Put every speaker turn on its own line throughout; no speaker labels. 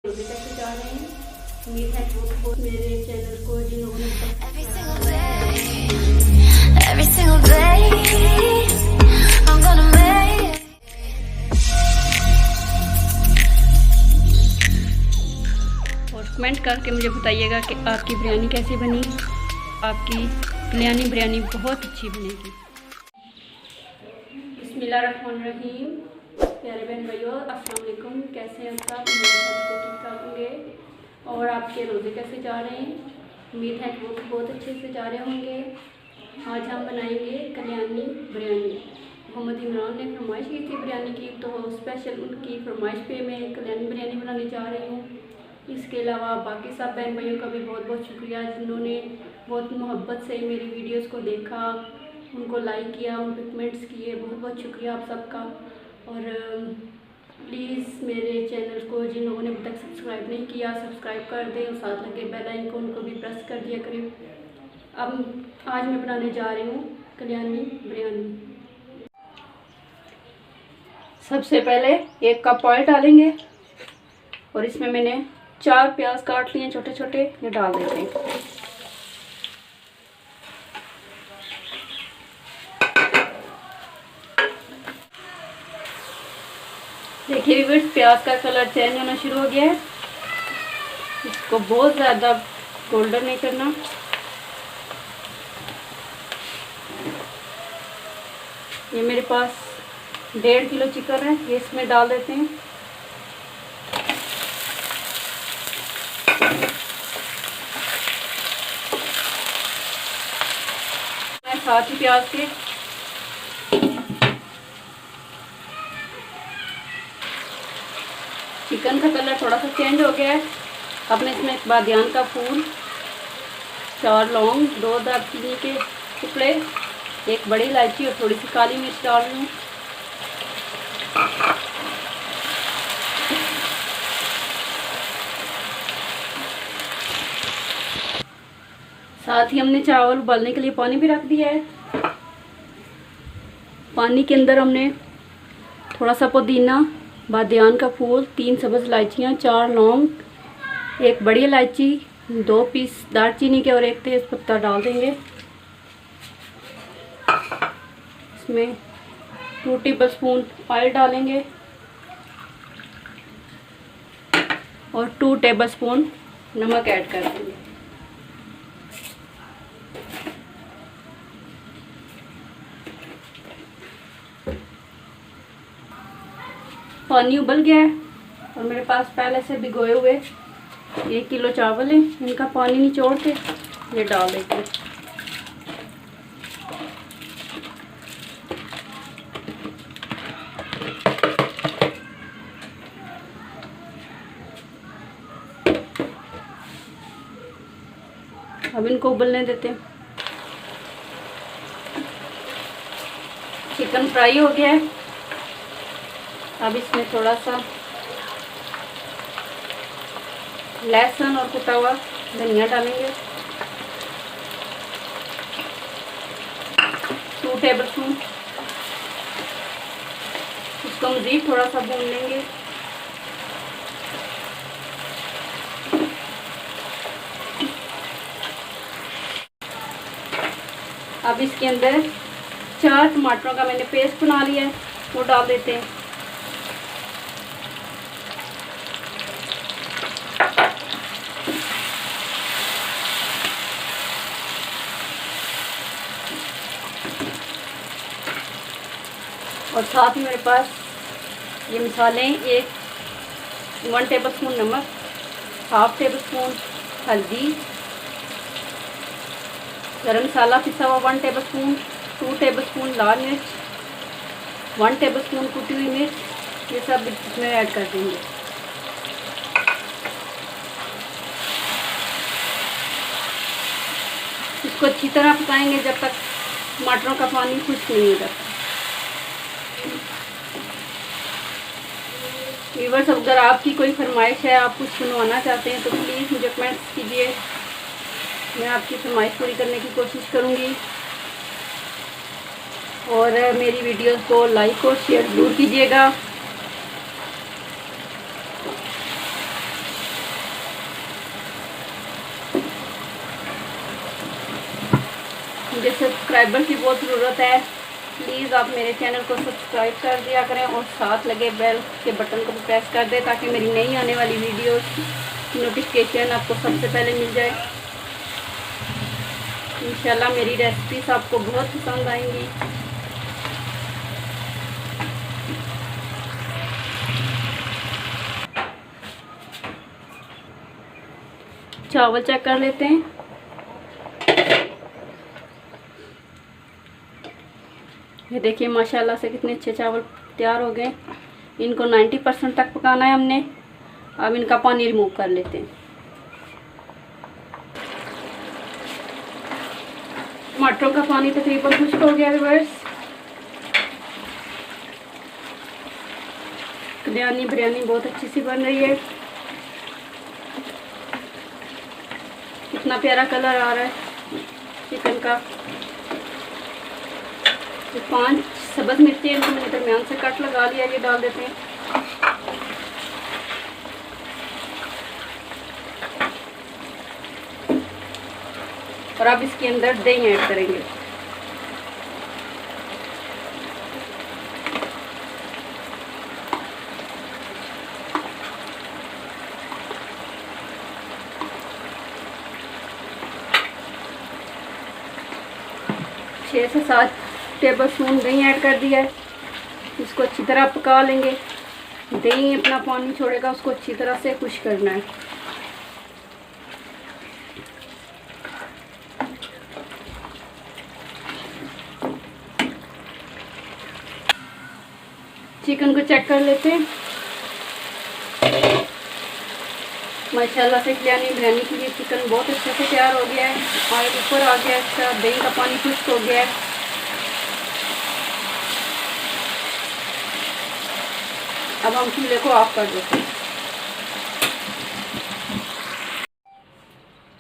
कैसे जा रहे हैं। उम्मीद है वो मेरे चैनल को जिन्होंने
Every single day, I'm gonna make it.
और कमेंट करके मुझे बताइएगा कि आपकी बिरयानी कैसी बनी। आपकी कल्याणी बिरयानी बहुत अच्छी बनेगी। बिस्मिल्लाहिर्रहमानिर्रहीम। प्यारे बहन भाइयों, अस्सलाम वालेकुम। कैसे हैं सब? मेरे सब को ठीक ठाक होंगे। और आपके रोज़े कैसे जा रहे हैं? उम्मीद है कि वो बहुत अच्छे से जा रहे होंगे। आज हम बनाएंगे कल्याणी बिरयानी। मोहम्मद इमरान ने फरमाइश की थी बिरयानी की, तो स्पेशल उनकी फरमाइश पे मैं कल्याणी बिरयानी बनाने जा रही हूँ। इसके अलावा बाकी सब बहन भाइयों का भी बहुत बहुत शुक्रिया जिन्होंने बहुत मोहब्बत से मेरी वीडियोस को देखा, उनको लाइक किया, उन पर कमेंट्स किए। बहुत बहुत शुक्रिया आप सबका। और प्लीज़ मेरे चैनल को जिन्होंने अभी तक सब्सक्राइब नहीं किया, सब्सक्राइब कर दें और साथ लगे बेल आइकन को भी प्रेस कर दिया करें। अब आज मैं बनाने जा रही हूँ कल्याणी बिरयानी। सबसे पहले 1 कप ऑयल डालेंगे और इसमें मैंने 4 प्याज काट लिए छोटे छोटे, ये डाल देते हैं। देखिए व्यूअर्स, प्याज का कलर चेंज होना शुरू हो गया है। इसको बहुत ज़्यादा गोल्डन नहीं करना। ये मेरे पास 1.5 किलो चिकन है, ये इसमें डाल देते हैं। मैं साथ ही प्याज के चिकन का कलर थोड़ा सा चेंज हो गया है। अब मैं इसमें 1 बादियान का फूल, 4 लौंग, 2 दालचीनी के टुकड़े, 1 बड़ी इलायची और थोड़ी सी काली मिर्च डाल रही हूँ। साथ ही हमने चावल उबालने के लिए पानी भी रख दिया है। पानी के अंदर हमने थोड़ा सा पुदीना, बादियान का फूल, 3 सब्ज़ इलायचियाँ, 4 लौंग, 1 बड़ी इलायची, 2 पीस दालचीनी के और 1 तेज़ पत्ता डाल देंगे। इसमें 2 टेबलस्पून ऑयल डालेंगे और 2 टेबलस्पून नमक ऐड कर देंगे। पानी उबल गया है और मेरे पास पहले से भिगोए हुए 1 किलो चावल है, इनका पानी निचोड़ के ये डाल देते हैं। अब इनको उबलने देते हैं। चिकन फ्राई हो गया है। अब इसमें थोड़ा सा लहसुन और कुटा हुआ धनिया डालेंगे, 2 टेबलस्पून। इसको मज़ीद थोड़ा सा भून लेंगे। अब इसके अंदर 4 टमाटरों का मैंने पेस्ट बना लिया है, वो डाल देते हैं। और साथ ही मेरे पास ये मसाले, 1 टेबलस्पून नमक, 1/2 टेबलस्पून हल्दी, गरम मसाला पिसा हुआ 1 टेबलस्पून, 2 टेबलस्पून लाल मिर्च, 1 टेबलस्पून कुटी हुई मिर्च, ये सब इसमें ऐड कर देंगे। इसको अच्छी तरह पकाएंगे जब तक टमाटरों का पानी खुश्क नहीं हो जाता। व्यूअर्स, अगर आपकी कोई फरमाइश है, आप कुछ सुनवाना चाहते हैं तो प्लीज़ मुझे कमेंट्स कीजिए, मैं आपकी फरमाइश पूरी करने की कोशिश करूँगी। और मेरी वीडियोस को लाइक और शेयर ज़रूर कीजिएगा। मुझे सब्सक्राइबर की बहुत ज़रूरत है। प्लीज़ आप मेरे चैनल को सब्सक्राइब कर दिया करें और साथ लगे बेल के बटन को प्रेस कर दें ताकि मेरी नई आने वाली वीडियो की नोटिफिकेशन आपको सबसे पहले मिल जाए। इंशाल्लाह मेरी रेसिपीज आपको बहुत पसंद आएंगी। चावल चेक कर लेते हैं। ये देखिए माशाल्लाह से कितने अच्छे चावल तैयार हो गए। इनको 90% तक पकाना है हमने। अब इनका पानी रिमूव कर लेते हैं। टमाटरों का पानी तकरीबन खुश्क हो गया व्यूअर्स। बिरयानी बहुत अच्छी सी बन रही है। कितना प्यारा कलर आ रहा है चिकन का। तो 5 सब्ज़ मिर्ची इनको मैंने दरमियान से कट लगा लिया। ये डाल देते हैं। और अब इसके अंदर दही ऐड करेंगे। छः से 7 टेबलस्पून दही ऐड कर दिया है। इसको अच्छी तरह पका लेंगे। दही अपना पानी छोड़ेगा, उसको अच्छी तरह से खुश करना है। चिकन को चेक कर लेते हैं। माशाल्लाह से बिरयानी के लिए चिकन बहुत अच्छे से तैयार हो गया है। ऑयल ऊपर आ गया है इसका। दही का पानी खुश्क हो गया है। अब हम चूल्हे को ऑफ कर देते हैं।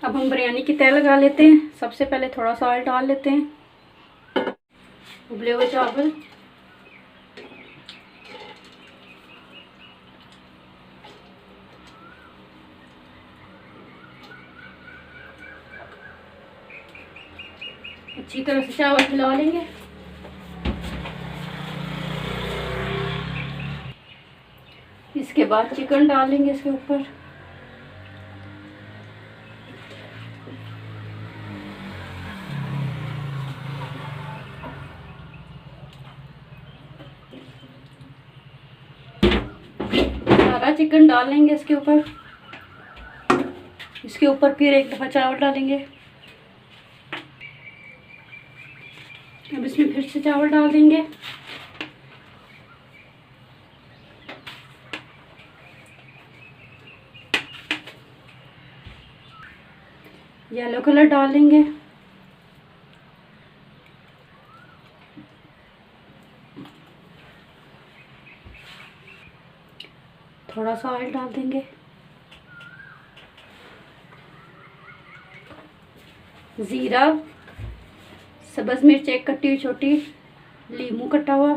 अब हम बिरयानी की तह लगा लेते हैं। सबसे पहले थोड़ा सा ऑयल डाल लेते हैं। उबले हुए चावल, अच्छी तरह से चावल हिला लेंगे। इसके बाद चिकन डालेंगे इसके ऊपर। सारा चिकन डालेंगे इसके ऊपर। इसके ऊपर फिर एक दफ़ा चावल डालेंगे। अब इसमें फिर से चावल डाल देंगे। येलो कलर डाल देंगे। थोड़ा सा ऑयल डाल देंगे। ज़ीरा, सब्ज़ मिर्च एक कटी हुई छोटी, लीमू कटा हुआ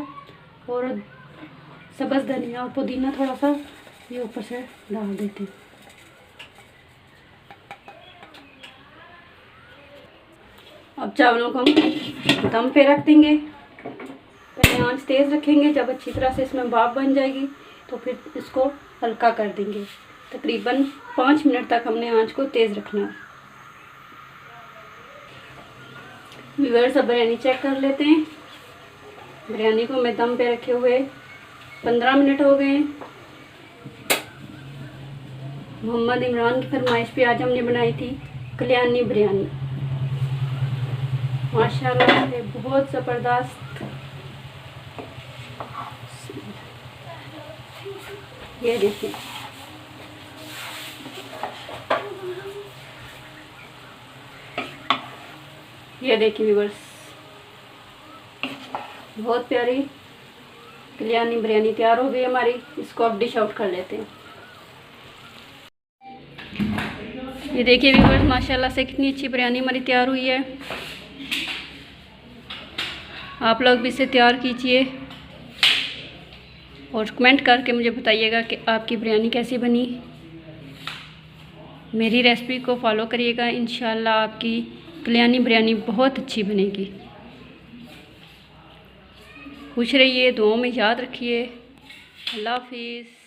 और सब्ज़ धनिया और पुदीना थोड़ा सा ये ऊपर से डाल देते हैं। अब चावलों को हम दम पे रख देंगे। पहले आंच तेज़ रखेंगे। जब अच्छी तरह से इसमें भाप बन जाएगी तो फिर इसको हल्का कर देंगे। तकरीबन 5 मिनट तक हमने आंच को तेज़ रखना है। व्यूअर्स अब बिरयानी चेक कर लेते हैं। बिरयानी को मैं दम पे रखे हुए 15 मिनट हो गए। मोहम्मद इमरान की फरमाइश पे आज हमने बनाई थी कल्याणी बिरयानी। माशाल्लाह से बहुत ज़बरदस्त। ये देखिए व्यूअर्स, बहुत प्यारी कल्याणी बिरयानी तैयार हो गई हमारी। इसको अब डिश आउट कर लेते हैं। ये देखिए व्यूअर्स, माशाल्लाह से कितनी अच्छी बिरयानी हमारी तैयार हुई है। आप लोग भी इसे तैयार कीजिए और कमेंट करके मुझे बताइएगा कि आपकी बिरयानी कैसी बनी। मेरी रेसिपी को फॉलो करिएगा। इंशाल्लाह आपकी कल्याणी बिरयानी बहुत अच्छी बनेगी। खुश रहिए, दुआओं में याद रखिए। अल्लाह हाफिज़।